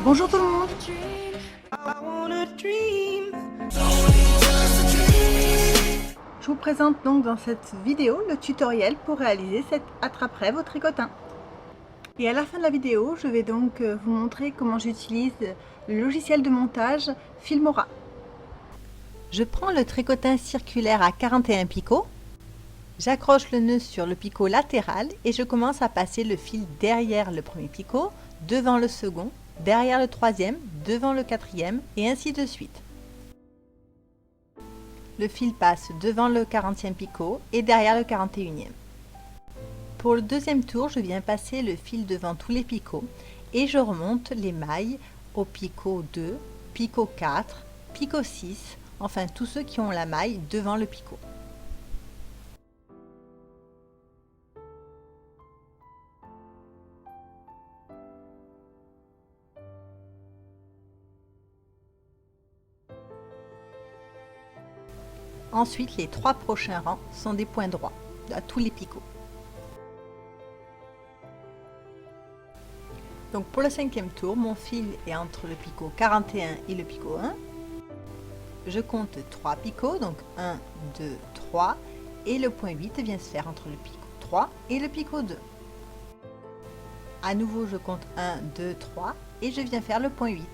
Bonjour tout le monde. Je vous présente donc dans cette vidéo le tutoriel pour réaliser cet attrape-rêve au tricotin. Et à la fin de la vidéo, je vais donc vous montrer comment j'utilise le logiciel de montage Filmora. Je prends le tricotin circulaire à 41 picots, j'accroche le nœud sur le picot latéral et je commence à passer le fil derrière le premier picot, devant le second, derrière le troisième, devant le quatrième et ainsi de suite. Le fil passe devant le 40e picot et derrière le 41e. Pour le deuxième tour, je viens passer le fil devant tous les picots et je remonte les mailles au picot 2, picot 4, picot 6, enfin tous ceux qui ont la maille devant le picot. Ensuite, les 3 prochains rangs sont des points droits à tous les picots. Donc pour le 5e tour, mon fil est entre le picot 41 et le picot 1. Je compte 3 picots, donc 1, 2, 3, et le point 8 vient se faire entre le picot 3 et le picot 2. À nouveau, je compte 1, 2, 3 et je viens faire le point 8.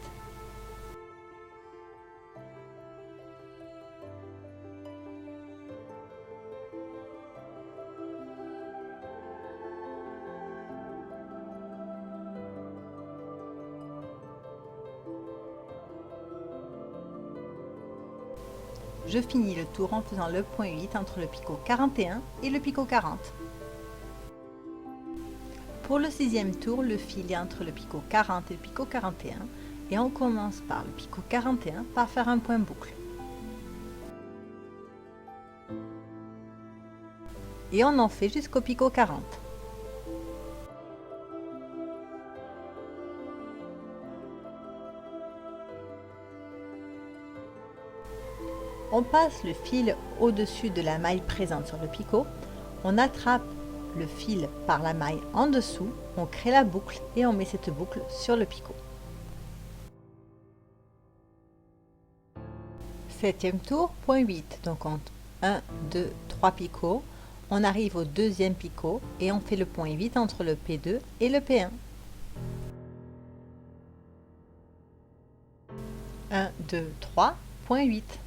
Je finis le tour en faisant le point 8 entre le picot 41 et le picot 40. Pour le 6e tour, le fil est entre le picot 40 et le picot 41 et on commence par le picot 41 par faire un point boucle. Et on en fait jusqu'au picot 40. On passe le fil au-dessus de la maille présente sur le picot, on attrape le fil par la maille en dessous, on crée la boucle et on met cette boucle sur le picot. 7e tour, point 8, donc on compte 1, 2, 3 picots, on arrive au 2e picot et on fait le point 8 entre le P2 et le P1. 1, 2, 3, point 8.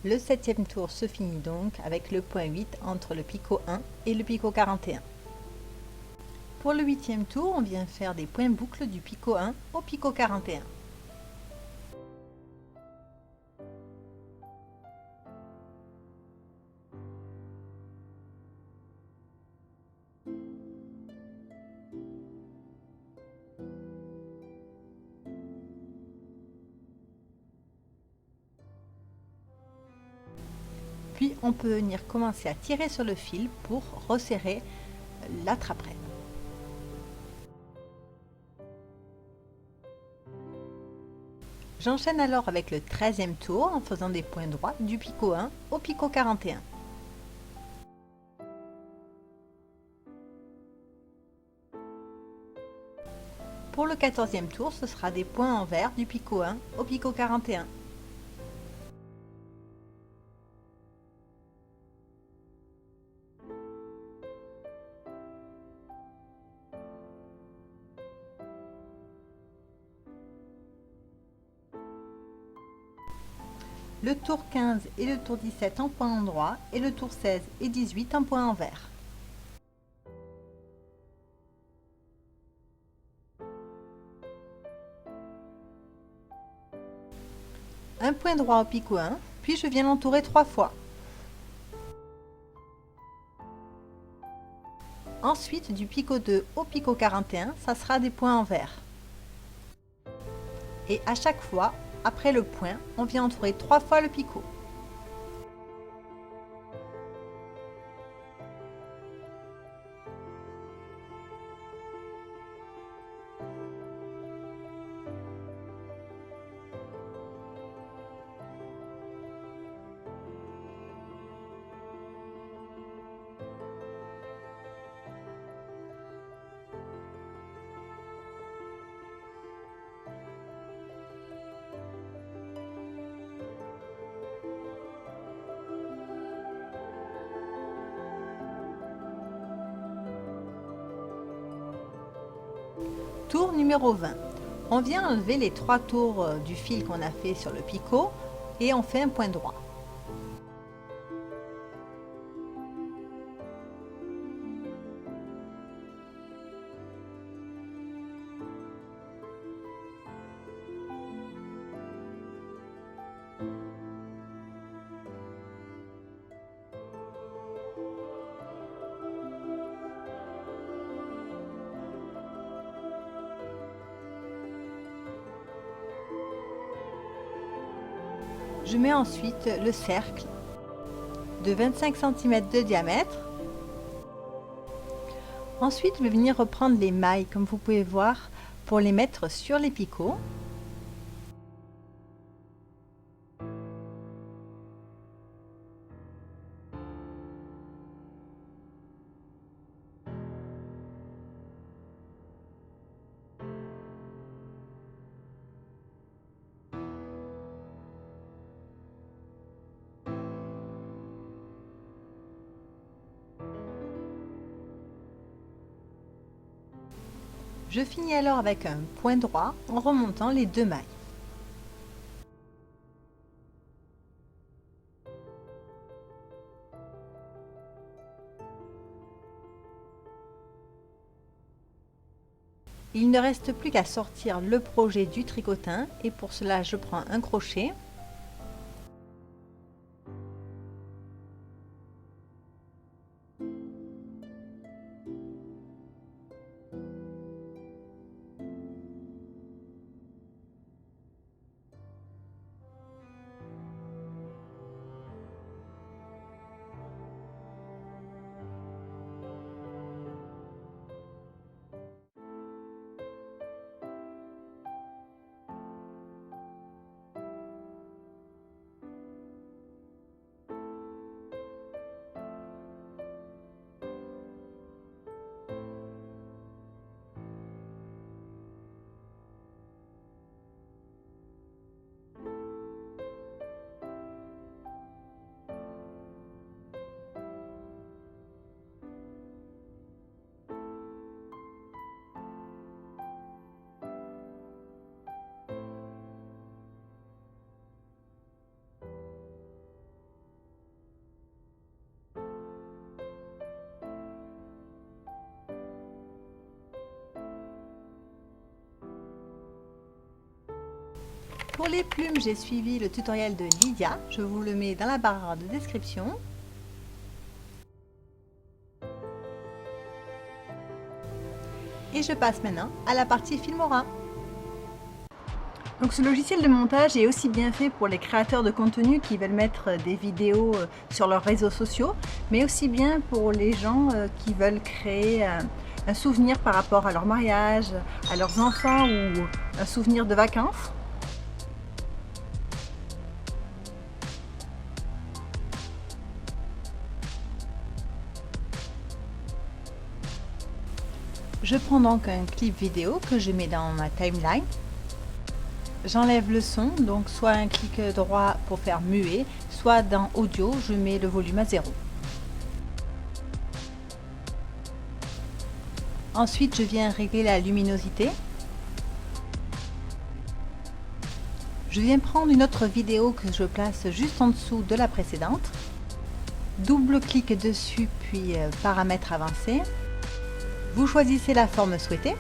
Le 7e tour se finit donc avec le point 8 entre le picot 1 et le picot 41. Pour le 8e tour, on vient faire des points boucles du picot 1 au picot 41. Puis on peut venir commencer à tirer sur le fil pour resserrer l'attrape-rêve. J'enchaîne alors avec le 13e tour en faisant des points droits du picot 1 au picot 41. Pour le 14e tour, ce sera des points envers du picot 1 au picot 41. Le tour 15 et le tour 17 en point endroit et le tour 16 et 18 en point envers. Un point droit au picot 1, puis je viens l'entourer 3 fois. Ensuite, du picot 2 au picot 41, ça sera des points envers. Et à chaque fois, après le point, on vient entourer 3 fois le picot. Tour numéro 20. On vient enlever les 3 tours du fil qu'on a fait sur le picot et on fait un point droit. Je mets ensuite le cercle de 25 cm de diamètre. Ensuite, je vais venir reprendre les mailles, comme vous pouvez voir, pour les mettre sur les picots. Je finis alors avec un point droit en remontant les 2 mailles. Il ne reste plus qu'à sortir le projet du tricotin et pour cela je prends un crochet. Pour les plumes, j'ai suivi le tutoriel de Lydia, je vous le mets dans la barre de description. Et je passe maintenant à la partie Filmora. Donc ce logiciel de montage est aussi bien fait pour les créateurs de contenu qui veulent mettre des vidéos sur leurs réseaux sociaux, mais aussi bien pour les gens qui veulent créer un souvenir par rapport à leur mariage, à leurs enfants ou un souvenir de vacances. Je prends donc un clip vidéo que je mets dans ma timeline. J'enlève le son, donc soit un clic droit pour faire muet, soit dans audio, je mets le volume à 0. Ensuite, je viens régler la luminosité. Je viens prendre une autre vidéo que je place juste en dessous de la précédente. Double-clic dessus, puis paramètres avancés. Vous choisissez la forme souhaitée.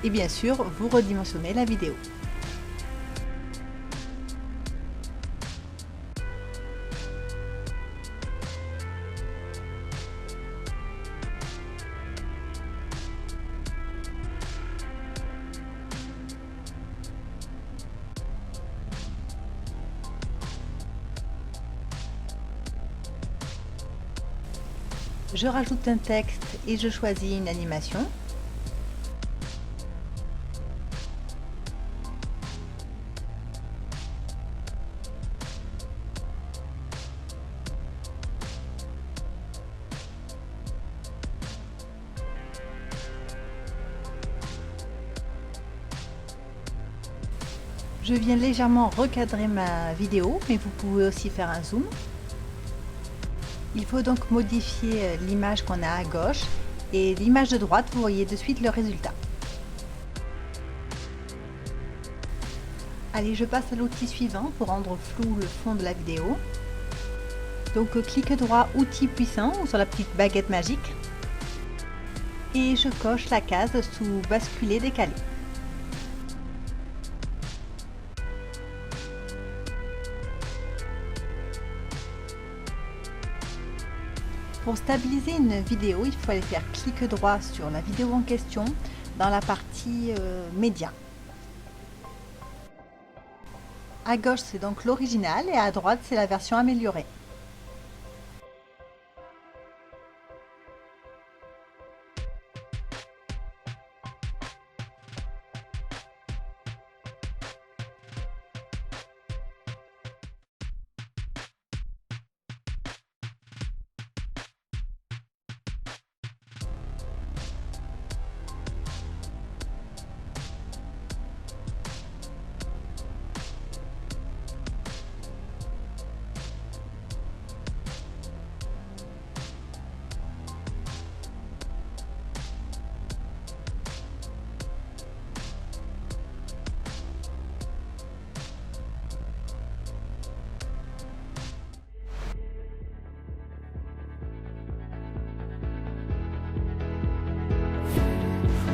Et bien sûr, vous redimensionnez la vidéo. Je rajoute un texte et je choisis une animation. Je viens légèrement recadrer ma vidéo, mais vous pouvez aussi faire un zoom. Il faut donc modifier l'image qu'on a à gauche Et l'image de droite, vous voyez de suite le résultat. Allez, je passe à l'outil suivant pour rendre flou le fond de la vidéo. Donc clic droit, outil puissant ou sur la petite baguette magique. Et je coche la case sous basculer décaler. Pour stabiliser une vidéo, il faut aller faire clic droit sur la vidéo en question dans la partie média. À gauche, c'est donc l'original et à droite, c'est la version améliorée.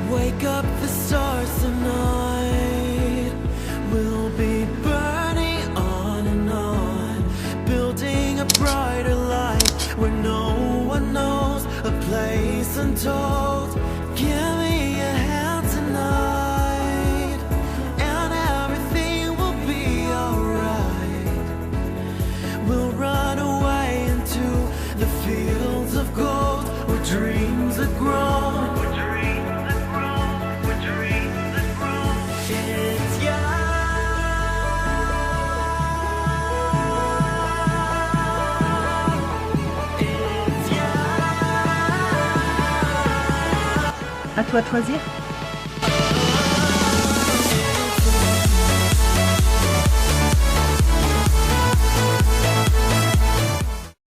Wake up the stars tonight. We'll be burning on and on, building a brighter light where no one knows, a place untold. Give me a hand tonight, and everything will be alright. We'll run away into the fields of gold where dreams are grown. À toi de choisir.